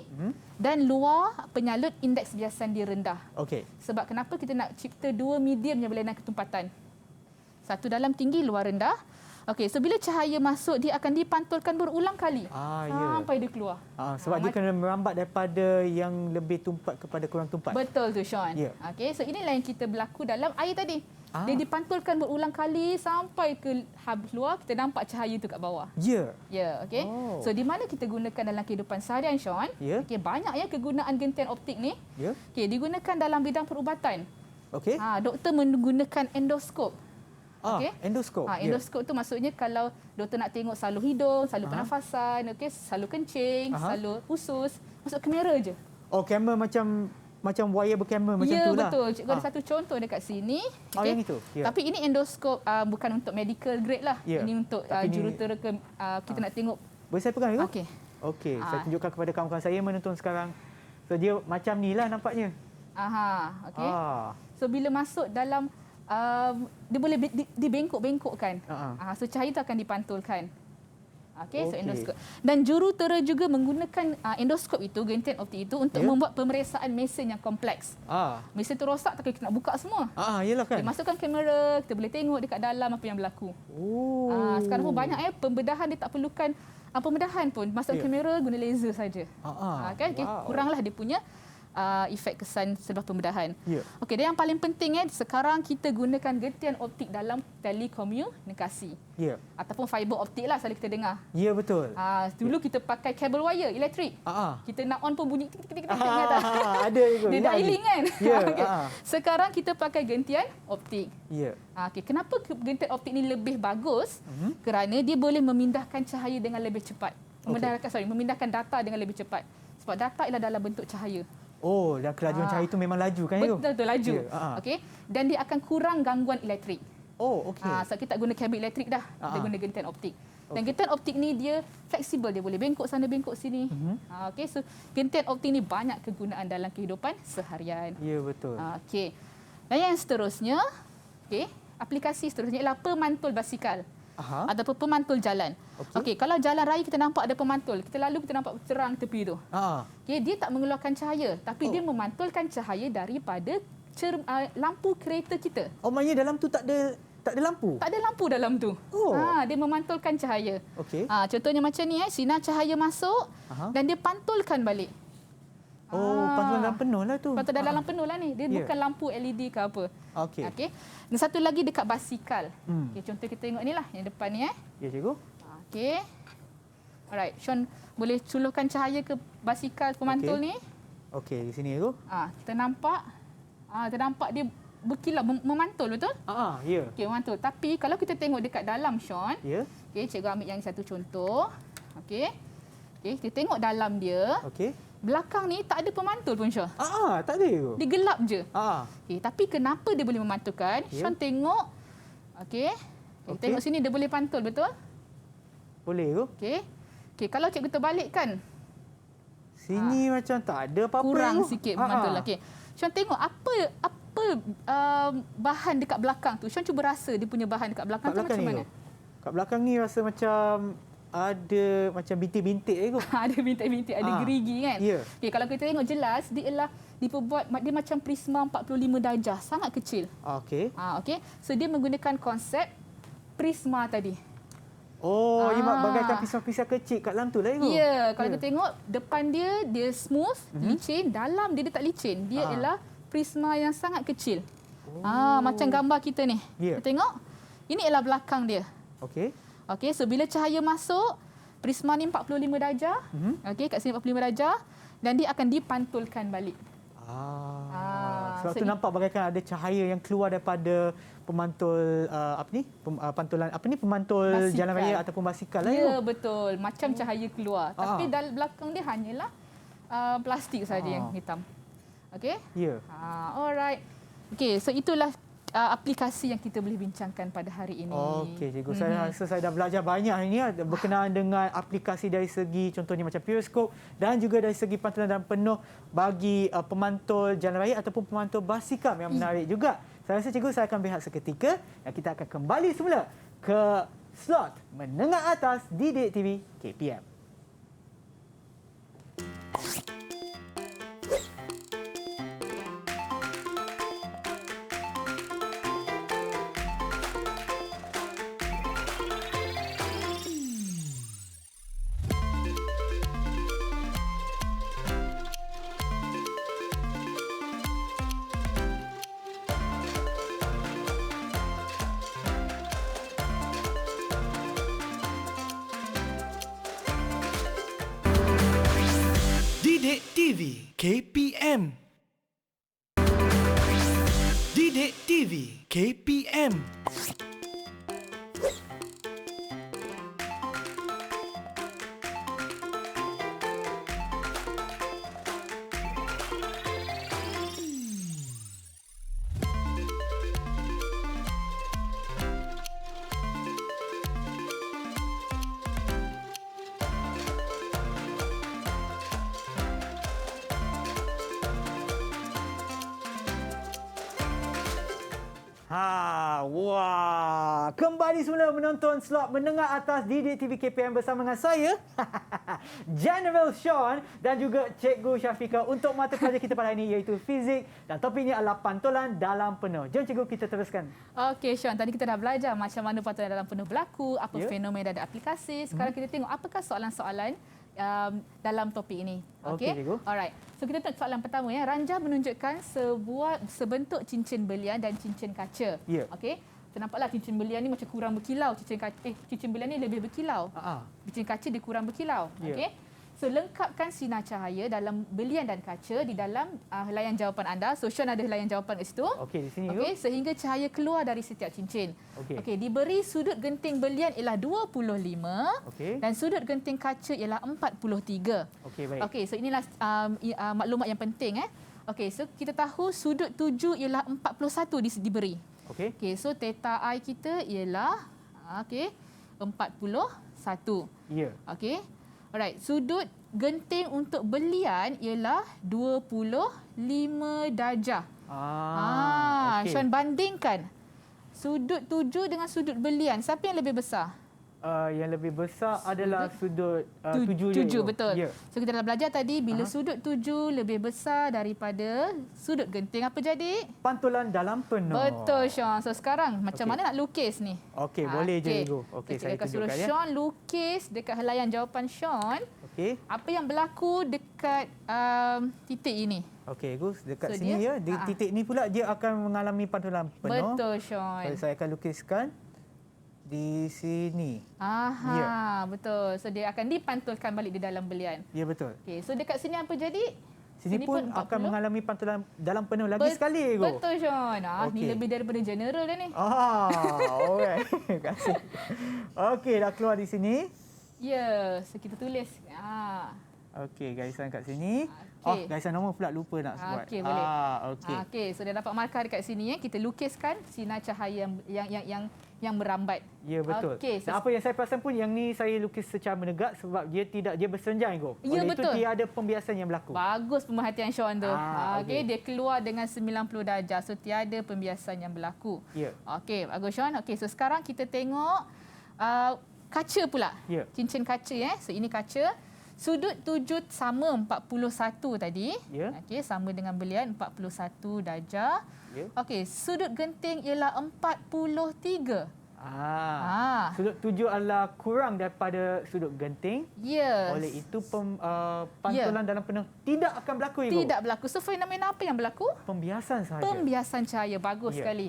dan luar penyalut indeks biasan dia rendah. Okey. Sebab kenapa kita nak cipta dua medium yang berlainan ketumpatan. Satu dalam tinggi, luar rendah. Okey, so bila cahaya masuk, dia akan dipantulkan berulang kali sampai dia keluar. Sebab dia kena merambat daripada yang lebih tumpat kepada kurang tumpat. Betul tu, Sean. Ya. Okey, so inilah yang kita berlaku dalam air tadi. Dia dipantulkan berulang kali sampai ke habis luar, kita nampak cahaya tu kat bawah. Ya. Ya, okey. Oh. So di mana kita gunakan dalam kehidupan seharian, Sean? Ya. Okey, banyak ya kegunaan gentian optik ni. Ya. Okey, digunakan dalam bidang perubatan. Okey. Doktor menggunakan endoskop. Okey. Endoskop. Endoskop tu maksudnya kalau doktor nak tengok salur hidung, salur pernafasan, okey, salur kencing, salur usus, masuk kamera je. Oh, kamera macam wire berkamera macam tu lah. Ya, betul. Cikgu ada satu contoh dekat sini. Oh, yang itu. Ya. Tapi ini endoskop bukan untuk medical grade lah. Ya. Ini untuk jurutera kita nak tengok. Boleh saya pegang itu? Okey. Okey, saya tunjukkan kepada kawan-kawan saya menonton sekarang. So, dia macam ni lah nampaknya. Okey. So bila masuk dalam dia boleh dibengkok-bengkokkan. So cahaya itu akan dipantulkan. Okey, so endoskop. Dan jurutera juga menggunakan endoskop itu, gentian optik itu untuk membuat pemeriksaan mesin yang kompleks. Mesin tu rosak, tak kita nak buka semua. Yalah kan. Dia masukkan kamera, kita boleh tengok dekat dalam apa yang berlaku. Sekarang pun banyak pembedahan dia tak perlukan pembedahan pun. Masuk kamera guna laser saja. Kan? Wow. Kuranglah dia punya efek kesan selepas pembedahan. Ya. Okey, dan yang paling penting sekarang kita gunakan gentian optik dalam telekomunikasi. Ya. Ataupun fiber optik lah selalu kita dengar. Ya, betul. Dulu kita pakai kabel wire elektrik. Kita nak on pun bunyi tik tik tik tik tak? Ada juga. Dia dialing kan? Ya. Okay. Sekarang kita pakai gentian optik. Ya. Okey, kenapa gentian optik ni lebih bagus? Kerana dia boleh memindahkan cahaya dengan lebih cepat. Memindahkan data dengan lebih cepat. Sebab data ialah dalam bentuk cahaya. Oh, dan kelajuan cahaya itu memang laju kan? Betul, laju. Ya. Okey. Dan dia akan kurang gangguan elektrik. Oh, okey. Sebab kita tak guna kabel elektrik dah. Kita guna gentian optik. Dan gentian optik ni dia fleksibel, dia boleh bengkok sana bengkok sini. Okey, so gentian optik ni banyak kegunaan dalam kehidupan seharian. Ya, betul. Okey. Dan yang seterusnya, okey, aplikasi seterusnya ialah pemantul basikal. Ataupun pemantul jalan. Okey, kalau jalan raya kita nampak ada pemantul, kita nampak terang tepi tu. Okey, dia tak mengeluarkan cahaya, tapi dia memantulkan cahaya daripada lampu kereta kita. Oh, maknanya dalam tu tak ada lampu? Tak ada lampu dalam tu. Dia memantulkan cahaya. Okey. Contohnya macam ni, sinar cahaya masuk dan dia pantulkan balik. Pantulan dalam penuh lah tu. Pantul dalam penuh lah ni. Dia bukan lampu LED ke apa. Okey. Dan satu lagi dekat basikal. Okey, contoh kita tengok ni lah, yang depan ni. Ya, cikgu. Okey. Alright, Sean boleh culuhkan cahaya ke basikal pemantul ni. Okey, di sini cikgu. Kita nampak. Kita nampak dia berkilau, memantul, betul? Ya. Okey, memantul. Tapi kalau kita tengok dekat dalam, Sean. Ya. Okey, cikgu ambil yang satu contoh. Okey. Okey, kita tengok dalam dia. Okey. Belakang ni tak ada pemantul pun, Sean. Tak ada cikgu. Dia gelap je. Okey. Tapi kenapa dia boleh memantulkan? Sean tengok. Okey. Tengok sini dia boleh pantul, betul? Boleh cikgu. Okey, kalau cikgu terbalikkan. Sini macam tak ada apa-apa. Kurang sikit pemantul. Okey. Sean tengok apa bahan dekat belakang tu. Sean cuba rasa dia punya bahan dekat belakang tu macam mana? Kat belakang ni rasa macam ada macam bintik-bintik cikgu. Ada bintik-bintik, ada gerigi kan? Ya. Okey, kalau kita tengok jelas, dia ialah dia macam prisma 45 darjah, sangat kecil. Okey. Okey. So dia menggunakan konsep prisma tadi. Oh, ini bagaikan pisau-pisau kecil kat dalam tu lah cikgu. Ya, kalau kita tengok depan dia smooth, licin, dalam dia tak licin. Dia ialah prisma yang sangat kecil. Macam gambar kita ni. Kita tengok, ini ialah belakang dia. Okey. Okey, so bila cahaya masuk, prisma ni 45 darjah. Okey, kat sini 45 darjah dan dia akan dipantulkan balik. Sebab tu nampak bagaikan ada cahaya yang keluar daripada pemantul pemantul basikal. Jalan raya ataupun basikal lah. Ya, betul. Macam cahaya keluar. Tapi dalam belakang dia hanyalah plastik saja yang hitam. Okey? Ya. Alright. Okey, so itulah aplikasi yang kita boleh bincangkan pada hari ini. Okey, cikgu. Saya rasa saya dah belajar banyak hari ini berkenaan dengan aplikasi dari segi contohnya macam periskop dan juga dari segi pantulan dalam penuh bagi pemantul jalan raya ataupun pemantul basikal yang menarik juga. Saya rasa cikgu, saya akan berehat seketika dan kita akan kembali semula ke slot menengah atas di Didik TV KPM. Didik TV KPM. Didik TV KPM. Wah, kembali semula menonton slot menengah atas Didik TV KPM bersama dengan saya, General Sean dan juga Cikgu Syafika untuk mata pelajaran kita pada hari ini iaitu fizik dan topiknya adalah pantulan dalam penuh. Jom Cikgu kita teruskan. Okey Sean, tadi kita dah belajar macam mana pantulan dalam penuh berlaku, apa fenomena dan aplikasi. Sekarang kita tengok apakah soalan-soalan dalam topik ini. Okey, cikgu. Alright. So kita tengok soalan pertama ya. Ranjang menunjukkan sebentuk cincin belian dan cincin kaca. Ya. Okey. Nampaklah cincin belian ni macam kurang berkilau, cincin belian ni lebih berkilau. Cincin kaca dia kurang berkilau. Ya. Okey. So lengkapkan sinar cahaya dalam belian dan kaca di dalam helaian jawapan anda. So Sean ada helaian jawapan kat situ. Okey, di sini Okey, sehingga cahaya keluar dari setiap cincin. Okey, diberi sudut genting belian ialah 25 dan sudut genting kaca ialah 43. Okey, baik. Okey, so inilah maklumat yang penting Okey, so kita tahu sudut 7 ialah 41 diberi. Okey, so theta I kita ialah 41. Ya. Okey. Alright, sudut genting untuk belian ialah 25 darjah. Okey. Sean bandingkan sudut 7 dengan sudut belian. Siapa yang lebih besar? Yang lebih besar adalah sudut 7. 7, betul. Ya. So kita dah belajar tadi bila sudut 7 lebih besar daripada sudut genting, apa jadi? Pantulan dalam penuh. Betul Sean. So sekarang macam mana nak lukis ni? Okey, boleh je cikgu. Okey, So, saya kita suruh tunjukkan ya. Sean lukis dekat helaian jawapan Sean. Okey. Apa yang berlaku dekat titik ini? Okey, Gus, dekat So, sini dia- ya. Di titik ni pula dia akan mengalami pantulan penuh. Betul Sean. So, saya akan lukiskan di sini. Betul. So dia akan dipantulkan balik di dalam belian. Ya, betul. Okey, so dekat sini apa jadi? Sini pun akan 40. mengalami pantulan dalam penuh lagi sekali, Gus. Betul Sean. Ni Okey. lebih daripada general dah ni. Alright. Terima kasih. Okey, dah keluar di sini. Ya, so kita tulis. Okey, garisan kat sini. Okey. Garisan nombor pula lupa nak buat. Okey, boleh. Okey. Okey, so dah dapat markah dekat sini Kita lukiskan sinar cahaya yang merambat. Ya, betul. Okey, Dan apa yang saya perasan pun yang ni saya lukis secara menegak sebab dia bersenjang, Go. Ya, Oleh betul. itu tiada pembiasan yang berlaku. Bagus pemerhatian Sean tu. Okey. Dia keluar dengan 90 darjah. So tiada pembiasan yang berlaku. Ya. Okey, bagus Sean. Okey, so sekarang kita tengok kaca pula. Ya. Cincin kaca So ini kaca. Sudut 7 sama 41 tadi. Ya. Okey, sama dengan belian 41 darjah. Ya. Okey, sudut genting ialah 43. Sudut 7 adalah kurang daripada sudut genting. Yes. Oleh itu pantulan dalam penuh tidak akan berlaku, Ibu. Tidak berlaku. So fenomena apa yang berlaku? Pembiasan sahaja. Pembiasan cahaya. Bagus Ya. sekali.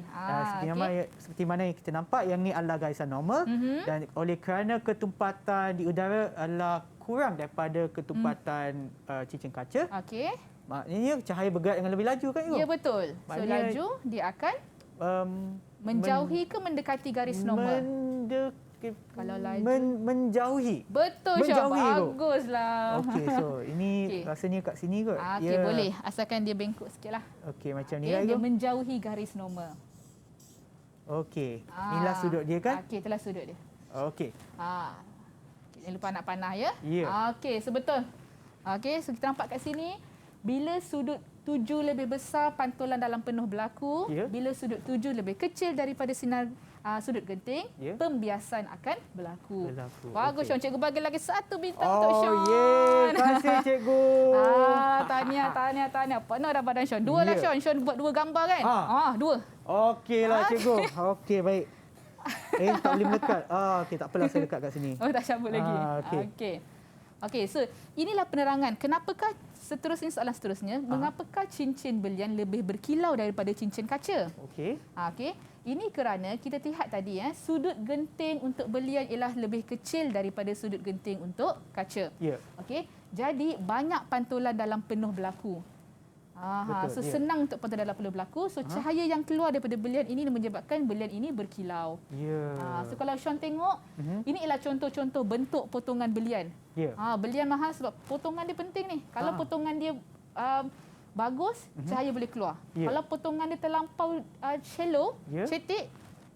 Seperti mana yang kita nampak, yang ni adalah garisan normal dan oleh kerana ketumpatan di udara adalah kurang daripada ketumpatan cincin kaca, Okey. maknanya cahaya bergerak dengan lebih laju, kan, Ibu? Ya, betul. So Maknanya- laju dia akan menjauhi ke mendekati garis normal? Kalau laju. Menjauhi. Betul Syah. Menjauhi, Ibu. Baguslah. Okey, so ini Okey. rasanya kat sini kot. Okey, boleh. Asalkan dia bengkok sikitlah. Okey, macam ni Okey, lah, dia Ibu. menjauhi garis normal. Okey, inilah sudut dia, kan? Okey, itulah sudut dia. Okey. Jangan lupa nak panah ya. Ya. Okey, so betul. Okey, so kita nampak kat sini bila sudut 7 lebih besar pantulan dalam penuh berlaku, Ya. bila sudut 7 lebih kecil daripada sinar sudut genting, Ya. pembiasan akan berlaku. Bagus Okey. Sean, cikgu bagi lagi 1 bintang untuk Sean. Terima kasih, cikgu. Tahniah. Penuh dah badan Sean. 2 lah Ya. Sean. Sean buat 2 gambar kan? 2. Okeylah, cikgu. Okey, baik. Tak boleh mendekat. Okey, tak apalah, saya dekat kat sini. Oh, dah cabut lagi. Okey. Okey, so inilah penerangan. Kenapakah soalan seterusnya, mengapakah cincin belian lebih berkilau daripada cincin kaca? Okey. Okey. Ini kerana kita lihat tadi sudut genting untuk belian ialah lebih kecil daripada sudut genting untuk kaca. Ya. Okey. Jadi banyak pantulan dalam penuh berlaku. So senang untuk pantulan dalam penuh berlaku. So cahaya yang keluar daripada belian ini menyebabkan belian ini berkilau. So kalau Sean tengok, ini ialah contoh-contoh bentuk potongan belian. Belian mahal sebab potongan dia penting ni. Kalau potongan dia bagus, cahaya boleh keluar. Kalau potongan dia terlampau shallow, cetek,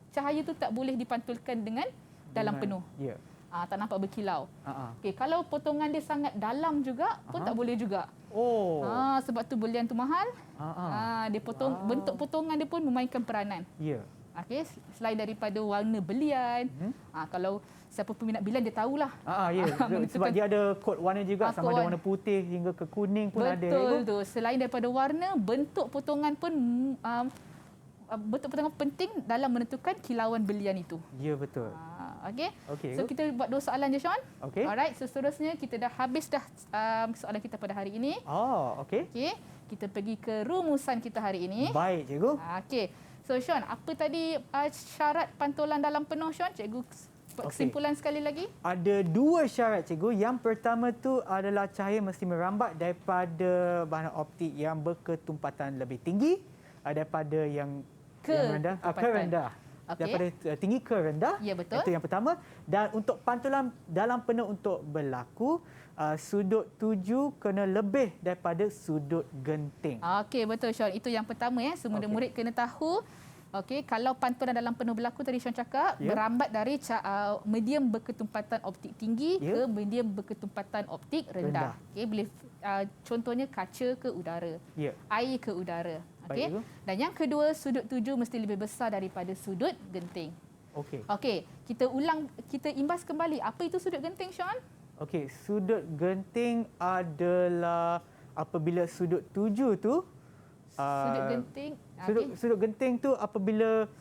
cahaya tu tak boleh dipantulkan dengan dalam penuh. Tak nampak berkilau. Okey, kalau potongan dia sangat dalam juga pun tak boleh juga. Sebab tu belian tu mahal. Dia bentuk potongan dia pun memainkan peranan. Okey, selain daripada warna belian, kalau siapa peminat belian dia tahulah. Sebab dia ada kod warna juga, sama ada warna putih hingga ke kuning pun ada. Betul tu. Selain daripada warna, bentuk potongan pun bentuk potongan penting dalam menentukan kilauan belian itu. Ya, betul. Okey. So kita buat 2 soalan je, Sean. Alright, so seterusnya kita dah habis soalan kita pada hari ini. Okey. Kita pergi ke rumusan kita hari ini. Baik, cikgu. Okey. So Sean, apa tadi syarat pantulan dalam penuh, Sean? Cikgu kesimpulan sekali lagi. Ada 2 syarat, cikgu. Yang pertama tu adalah cahaya mesti merambat daripada bahan optik yang berketumpatan lebih tinggi daripada yang rendah. Daripada tinggi ke rendah. Ya, betul. Itu yang pertama. Dan untuk pantulan dalam penuh untuk berlaku, sudut tuju kena lebih daripada sudut genting. Okey, betul, Sean. Itu yang pertama ya. Semua murid kena tahu. Okey, kalau pantulan dalam penuh berlaku tadi Sean cakap, berambat dari medium berketumpatan optik tinggi ke medium berketumpatan optik rendah. Okey, boleh contohnya kaca ke udara, air ke udara. Okey. Dan yang kedua, sudut tuju mesti lebih besar daripada sudut genting. Okey, kita imbas kembali. Apa itu sudut genting, Sean? Okey, sudut genting adalah apabila sudut tuju tu sudut genting. Sudut genting tu apabila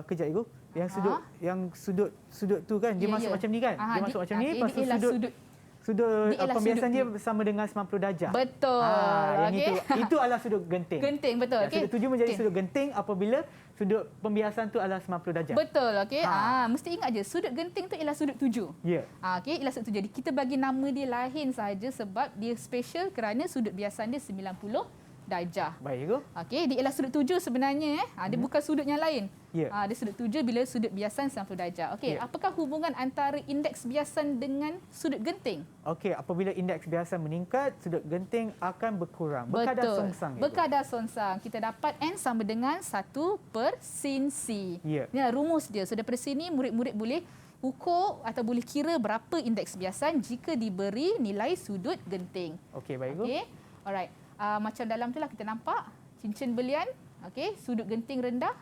kejap ibu, yang sudut tu kan dia masuk macam ni kan? Dia masuk macam ni, lepas tu sudut pembiasan dia sama dengan 90 darjah. Betul. Itu adalah sudut genting. Genting, betul. Sudut tuju menjadi sudut genting apabila sudut pembiasan tu adalah 90 darjah. Betul, okey. Mesti ingat je, sudut genting tu ialah sudut tuju. Okey, ialah sudut tuju. Jadi kita bagi nama dia lain saja sebab dia special kerana sudut biasan dia 90 darjah. Baik, Ibu. Okey, dia ialah sudut tuju sebenarnya. Dia bukan sudut yang lain. Dia sudut tuju bila sudut biasan 90 darjah. Okey, apakah hubungan antara indeks biasan dengan sudut genting? Okey, apabila indeks biasan meningkat, sudut genting akan berkurang. Berkadar songsang. Berkadar songsang. Kita dapat N sama dengan 1/sin C. Ini rumus dia. So daripada sini murid-murid boleh ukur atau boleh kira berapa indeks biasan jika diberi nilai sudut genting. Okey, baik, Ibu. Okey. Alright. Macam dalam tu lah kita nampak cincin belian, okey, sudut genting rendah,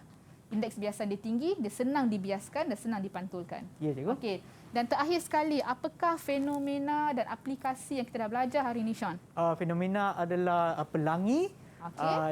indeks biasan dia tinggi, dia senang dibiaskan dan senang dipantulkan. Ya, cikgu. Okey. Dan terakhir sekali, apakah fenomena dan aplikasi yang kita dah belajar hari ini, Sean? Fenomena adalah pelangi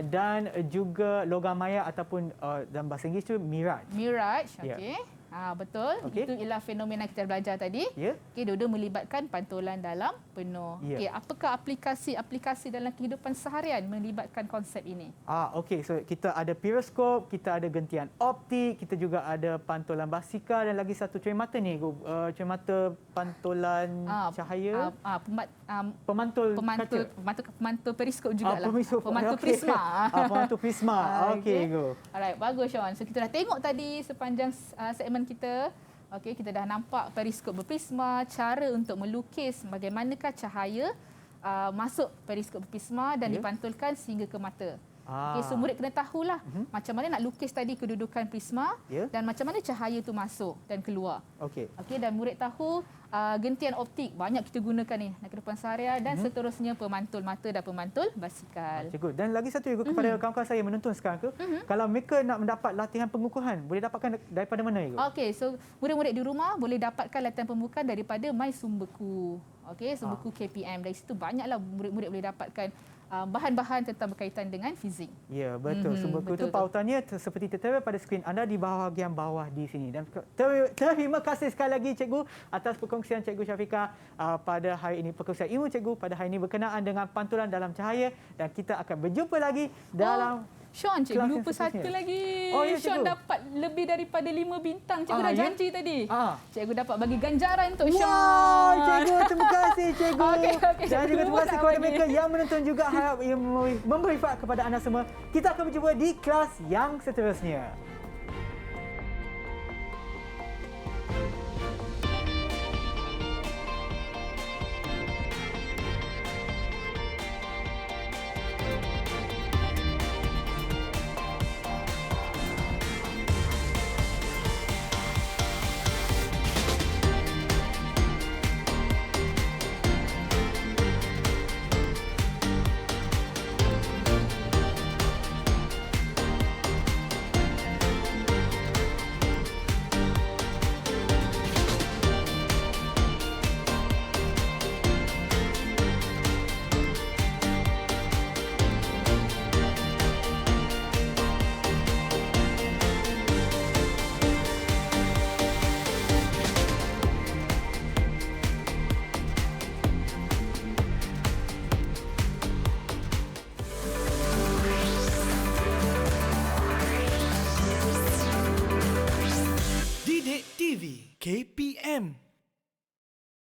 dan juga logam maya ataupun dalam bahasa Inggeris tu mirage. Mirage, okey. Betul. Okey. Itu ialah fenomena kita belajar tadi. Okey, dua-dua melibatkan pantulan dalam penuh. Okey, apakah aplikasi dalam kehidupan seharian melibatkan konsep ini? Okey, so kita ada periskop, kita ada gentian optik, kita juga ada pantulan basikal dan lagi satu cermin mata ni, cermin mata pantulan cahaya. Pemantul periskop jugalah. Pemantul prisma. Pemantul prisma. Okey, go. Alright, bagus, Sean. So kita dah tengok tadi sepanjang segmen kita. Okey, kita dah nampak periskop berprisma, cara untuk melukis bagaimanakah cahaya masuk periskop berprisma dan dipantulkan sehingga ke mata. Okey, so murid kena tahulah macam mana nak lukis tadi kedudukan prisma dan macam mana cahaya tu masuk dan keluar. Okey, dan murid tahu gentian optik banyak kita gunakan ni dalam kehidupan seharian dan seterusnya pemantul mata dan pemantul basikal. Cikgu, dan lagi satu juga kepada kawan-kawan saya menonton sekarang tu, kalau mereka nak mendapat latihan pengukuhan, boleh dapatkan daripada mana, Cikgu? Okey, so murid-murid di rumah boleh dapatkan latihan pengukuhan daripada My Sumberku. Okey, Sumberku KPM. Dari situ banyaklah murid-murid boleh dapatkan bahan-bahan tentang berkaitan dengan fizik. Ya, betul. Sumberku itu pautannya seperti tertera pada skrin anda di bahagian bawah di sini. Dan terima kasih sekali lagi Cikgu atas perkongsian Cikgu Syafiqah pada hari ini. Perkongsian ilmu Cikgu pada hari ini berkenaan dengan pantulan dalam cahaya dan kita akan berjumpa lagi dalam Sean, cikgu Kelas yang lupa satu seterusnya. lagi. Oh, ya, Sean cikgu. dapat lebih daripada 5 bintang. Cikgu Ah, dah ya? janji tadi. Ah. Cikgu dapat bagi ganjaran untuk Sean. Wow, cikgu, terima kasih cikgu. Okey, okey, Dan juga terima cikgu kasih nak kepada bagi. mereka yang menonton juga, harap ia memberi manfaat kepada anda semua. Kita akan berjumpa di kelas yang seterusnya.